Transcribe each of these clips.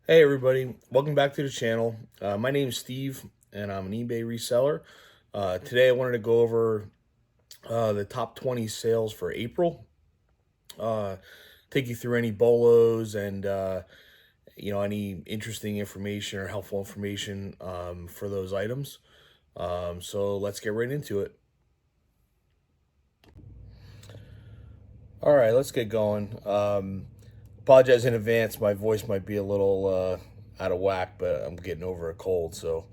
Hey everybody, welcome back to the channel. My name is Steve and I'm an eBay reseller. Today I wanted to go over the top 20 sales for April. Uh, Take you through any bolos and any interesting information or helpful information for those items. So let's get right into it. All right, let's get going. Apologize in advance. My voice might be a little out of whack, but I'm getting over a cold, so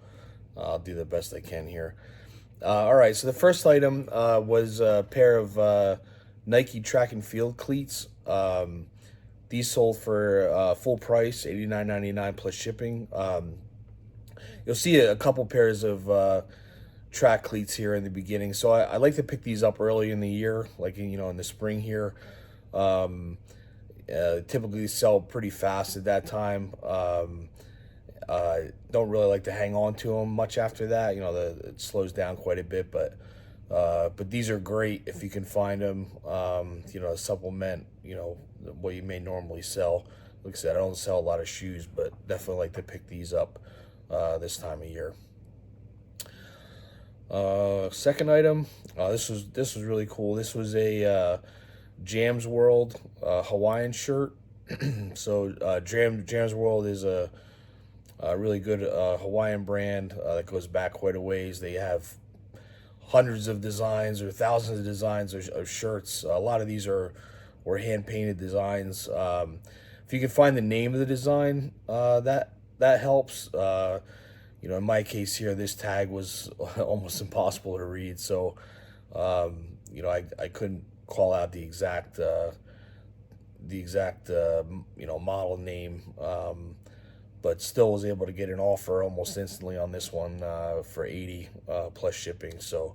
I'll do the best I can here. All right, so the first item was a pair of Nike track and field cleats. These sold for full price, $89.99 plus shipping. You'll see a couple pairs of track cleats here in the beginning. So I like to pick these up early in the year, like in the spring here. Um, Typically sell pretty fast at that time. Don't really like to hang on to them much after that. It slows down quite a bit, but these are great if you can find them. Supplement what you may normally sell. Like I said, I don't sell a lot of shoes, but definitely like to pick these up this time of year. Second item, this was really cool. This was a Jam's World Hawaiian shirt. So Jam's World is a really good Hawaiian brand that goes back quite a ways. They have hundreds of designs or thousands of designs of shirts. A lot of these were hand painted designs. If you can find the name of the design, that helps. In my case here, this tag was almost impossible to read, so I couldn't call out the exact model name, but still was able to get an offer almost instantly on this one for 80 plus shipping. So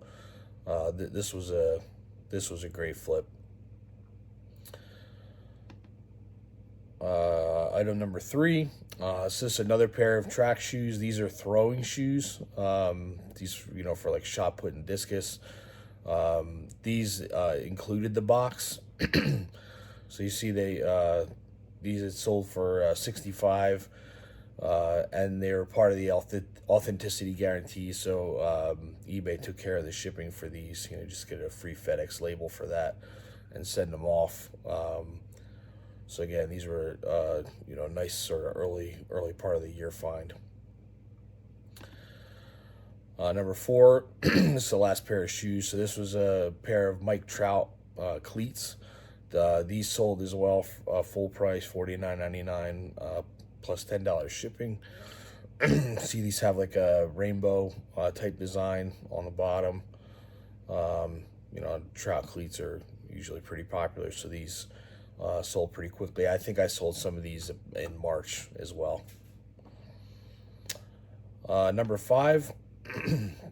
this was a great flip. Item number three. It's just another pair of track shoes. These are throwing shoes. These for like shot put and discus. These included the box. So you see these had sold for 65, and they were part of the authenticity guarantee. So eBay took care of the shipping for these. Just get a free FedEx label for that and send them off. So again, these were nice sort of early part of the year find. Number four, this is the last pair of shoes. So this was a pair of Mike Trout cleats. These sold as well, full price, $49.99 plus $10 shipping. See, these have like a rainbow type design on the bottom. Trout cleats are usually pretty popular, so these sold pretty quickly. I think I sold some of these in March as well. Number five.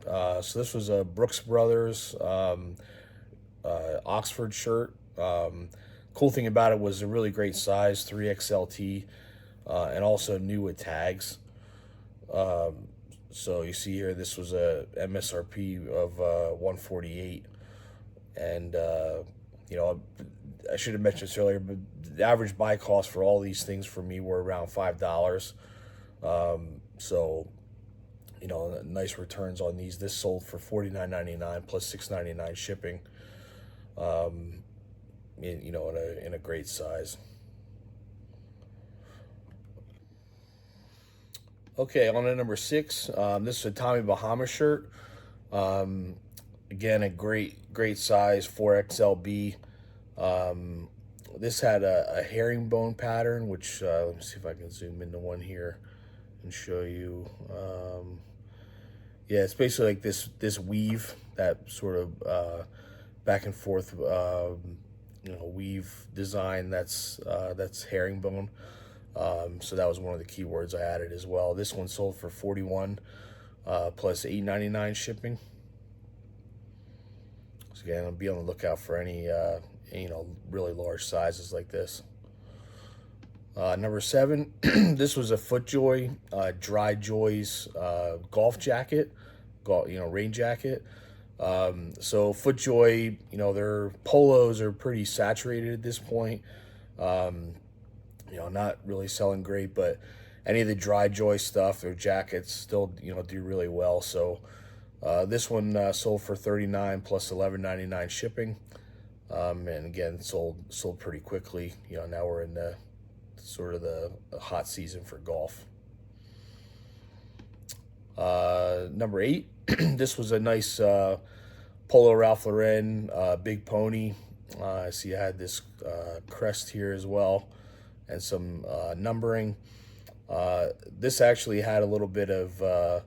So this was a Brooks Brothers Oxford shirt. Cool thing about it was a really great size, 3XLT, and also new with tags. So you see here, this was a MSRP of 148, and I should have mentioned this earlier, but the average buy cost for all these things for me were around $5. So nice returns on these. This sold for $49.99 plus $6.99 shipping. In a great size. Okay, on to number six. This is a Tommy Bahama shirt. Again, a great size, 4XLB. This had a herringbone pattern, which let me see if I can zoom into one here and show you. Yeah, it's basically like this weave, that sort of back and forth weave design. That's herringbone. So that was one of the keywords I added as well. This one sold for 41 plus $8.99 shipping. So again, I'll be on the lookout for any really large sizes like this. Number seven, this was a FootJoy Dry Joys golf jacket, rain jacket. So FootJoy, their polos are pretty saturated at this point. Not really selling great, but any of the dry joy stuff, their jackets still do really well. So this one sold for $39 plus $11.99 shipping, and again sold pretty quickly. Now we're in the sort of the hot season for golf. Number 8, this was a nice Polo Ralph Lauren Big Pony. I see I had this crest here as well, and some numbering. This actually had a little bit of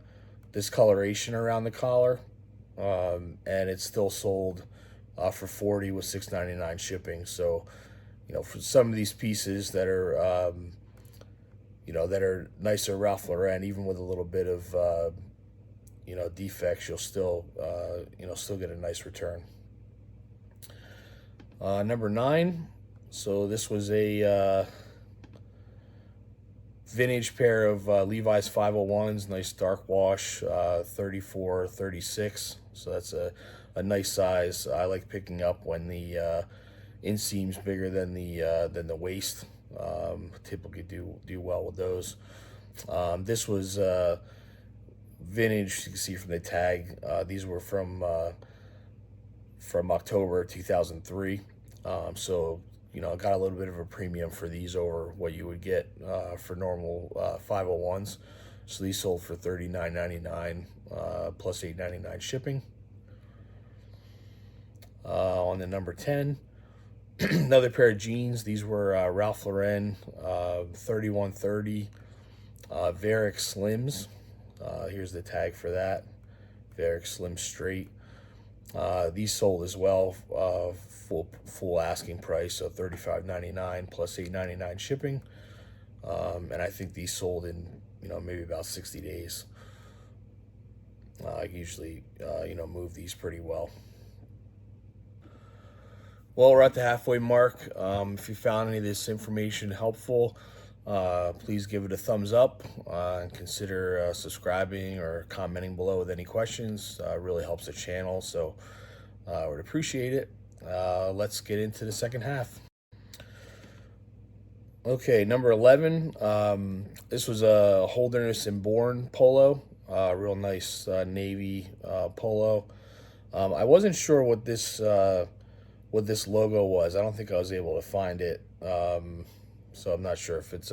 discoloration around the collar, and it's still sold for $40 with $6.99 shipping. So, for some of these pieces that are that are nicer Ralph Lauren, even with a little bit of defects, you'll still still get a nice return. Number 9, so this was a vintage pair of Levi's 501s, nice dark wash, 34, 36. So that's a nice size. I like picking up when the inseam's bigger than the waist. Typically do well with those. This was vintage. You can see from the tag. These were from October 2003. So I got a little bit of a premium for these over what you would get for normal 501s. So these sold for $39.99 plus $8.99 shipping. On the number 10, another pair of jeans. These were Ralph Lauren 3130 Varick Slims. Here's the tag for that. Varick Slim Straight. These sold as well, full asking price, so $35.99 plus $8.99 shipping. And I think these sold in maybe about 60 days. I usually move these pretty well. Well, we're at the halfway mark. If you found any of this information helpful, please give it a thumbs up and consider subscribing or commenting below with any questions. It really helps the channel, so I would appreciate it. Let's get into the second half. Okay, number 11. This was a Holderness and Bourne polo, real nice navy polo. I wasn't sure what this logo was. I don't think I was able to find it. So I'm not sure if it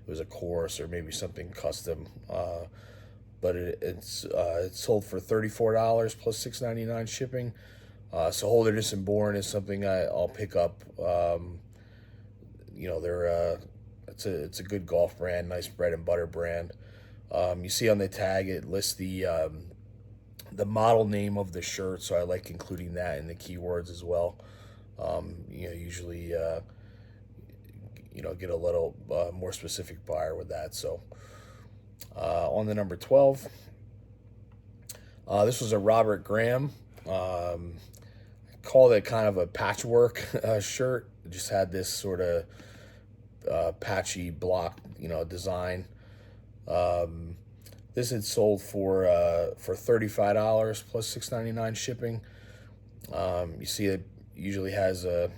was a course or maybe something custom. But it's sold for $34 plus $6.99 shipping. So Holderness and Bourne is something I'll pick up. It's a good golf brand, nice bread and butter brand. You see on the tag it lists the model name of the shirt, so I like including that in the keywords as well. Usually get a little more specific buyer with that. So on the number 12, this was a Robert Graham. I called it kind of a patchwork shirt. It just had this sort of patchy block design. This had sold for $35 plus $6.99 shipping. You see it usually has a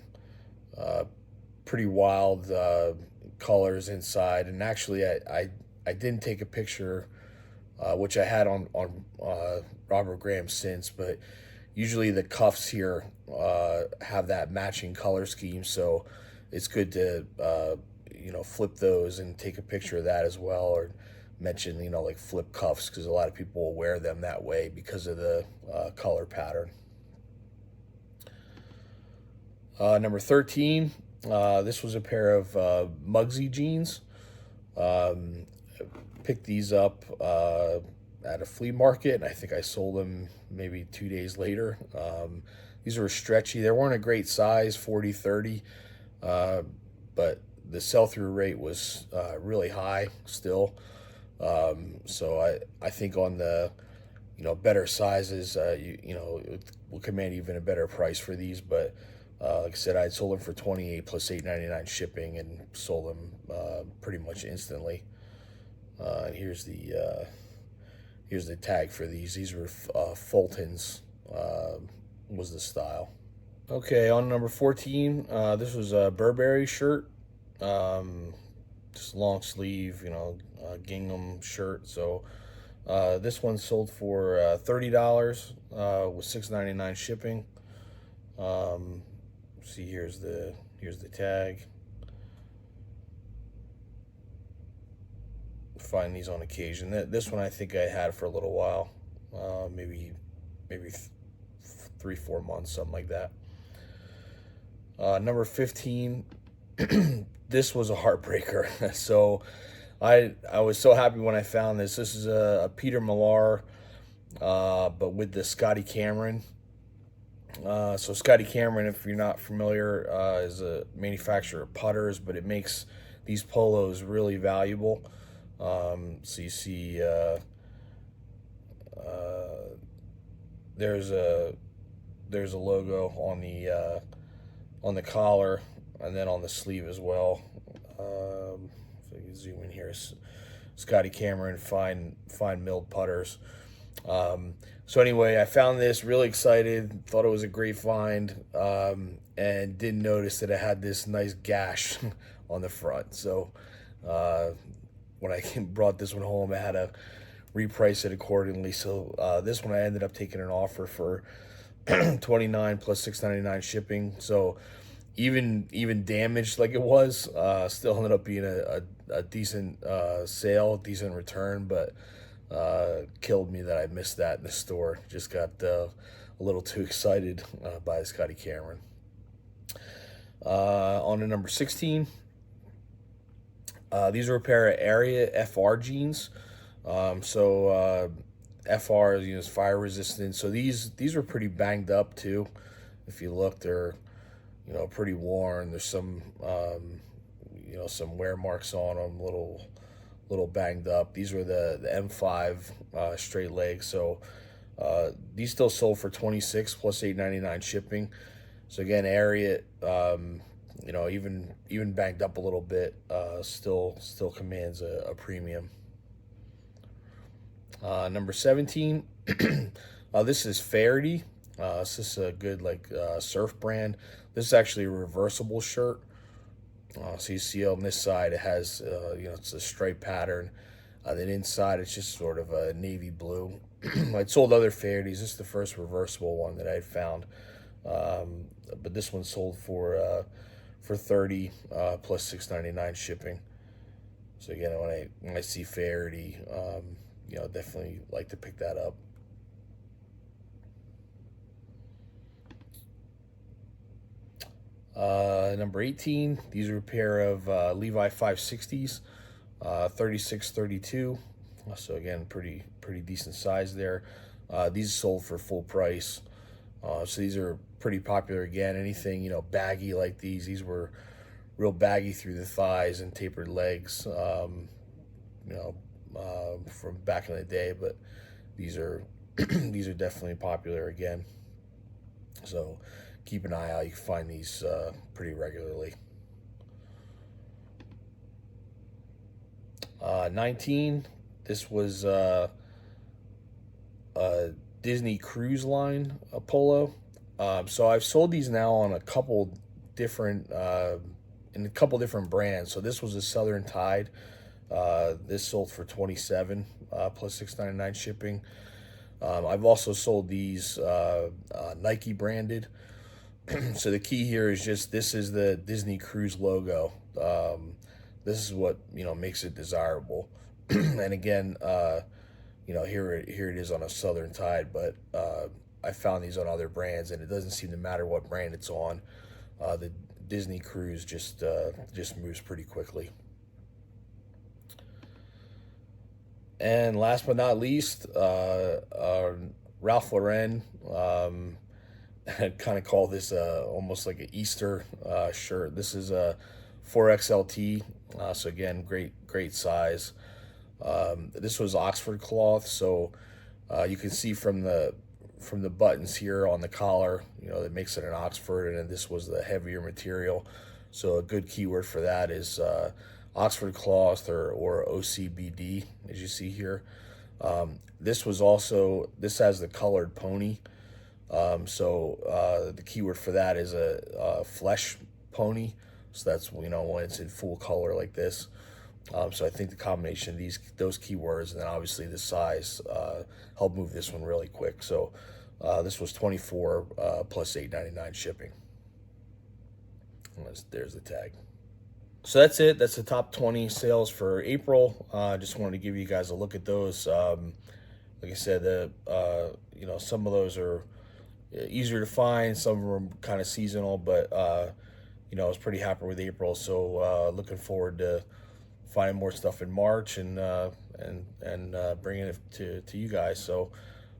pretty wild colors inside, and actually I didn't take a picture, which I had on Robert Graham since, but usually the cuffs here have that matching color scheme, so it's good to flip those and take a picture of that as well, or mention like flip cuffs, because a lot of people will wear them that way because of the color pattern. Number 13, this was a pair of Mugsy jeans. Picked these up at a flea market, and I think I sold them maybe 2 days later. These were stretchy. They weren't a great size, 40-30, but the sell-through rate was really high still. So I think on the better sizes, it will command even a better price for these. But like I said, I sold them for $28 plus $8.99 shipping, and sold them pretty much instantly. Here's the tag for these. These were Fultons, was the style. Okay, on number 14, this was a Burberry shirt. just long sleeve, gingham shirt. So this one sold for $30 with $6.99 shipping. See, here's the tag. Find these on occasion. This one I think I had for a little while, maybe 3-4 months, something like that. Number 15. This was a heartbreaker. So I was so happy when I found this. This is a Peter Millar, but with the Scotty Cameron. So Scotty Cameron, if you're not familiar, is a manufacturer of putters, but it makes these polos really valuable. So you see, there's a logo on the collar, and then on the sleeve as well. So you can zoom in here. Scotty Cameron fine milled putters. So anyway, I found this, really excited, thought it was a great find, and didn't notice that it had this nice gash on the front. So when I brought this one home, I had to reprice it accordingly. So this one I ended up taking an offer for $29 plus $6.99 shipping. So even damaged like it was, still ended up being a decent sale, decent return, but killed me that I missed that in the store. Just got a little too excited by the Scotty Cameron. On to number 16. These are a pair of Area FR jeans. FR is fire resistant. So these were pretty banged up too. If you look, they're pretty worn. There's some some wear marks on them, little banged up. These were the M5 straight legs. So these still sold for $26 plus $8.99 shipping. So again, Area, even banged up a little bit, still commands a premium. Number 17. This is Faherty. This is a good surf brand. This is actually a reversible shirt. So you see on this side it has it's a stripe pattern. Then inside it's just sort of a navy blue. I'd sold other Fahertys. This is the first reversible one that I had found. But this one sold for $30 plus $6.99 shipping. So again, when I see Faherty, definitely like to pick that up. Number 18, these are a pair of Levi 560s, 36-32. So again, pretty decent size there. These sold for full price. So these are pretty popular again. Anything baggy like these were real baggy through the thighs and tapered legs. From back in the day, but these are these are definitely popular again. So keep an eye out. You can find these pretty regularly. 19. This was a Disney Cruise Line polo. So I've sold these now on a couple different in a couple different brands. So this was a Southern Tide. This sold for $27 plus $6.99 shipping. I've also sold these Nike branded. So the key here is just this is the Disney Cruise logo. This is what makes it desirable. And again, here it is on a Southern Tide, but I found these on other brands, and it doesn't seem to matter what brand it's on. The Disney Cruise just moves pretty quickly. And last but not least, Ralph Lauren. I kind of call this almost like an Easter shirt. This is a 4XLT, so again, great size. This was Oxford cloth, so you can see from the buttons here on the collar, that makes it an Oxford, and then this was the heavier material. So a good keyword for that is Oxford cloth or OCBD, as you see here. This has the colored pony. So the keyword for that is a flesh pony. So that's when it's in full color like this. So I think the combination of those keywords and then obviously the size helped move this one really quick. So this was 24 plus $8.99 shipping. There's the tag. So that's it. That's the top 20 sales for April. Just wanted to give you guys a look at those. Like I said, some of those are easier to find. Some of them are kind of seasonal, but I was pretty happy with April. So looking forward to finding more stuff in March and bringing it to you guys. So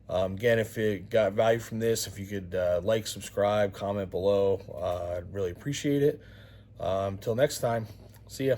again, if you got value from this, if you could like, subscribe, comment below, I'd really appreciate it. Until next time, see ya.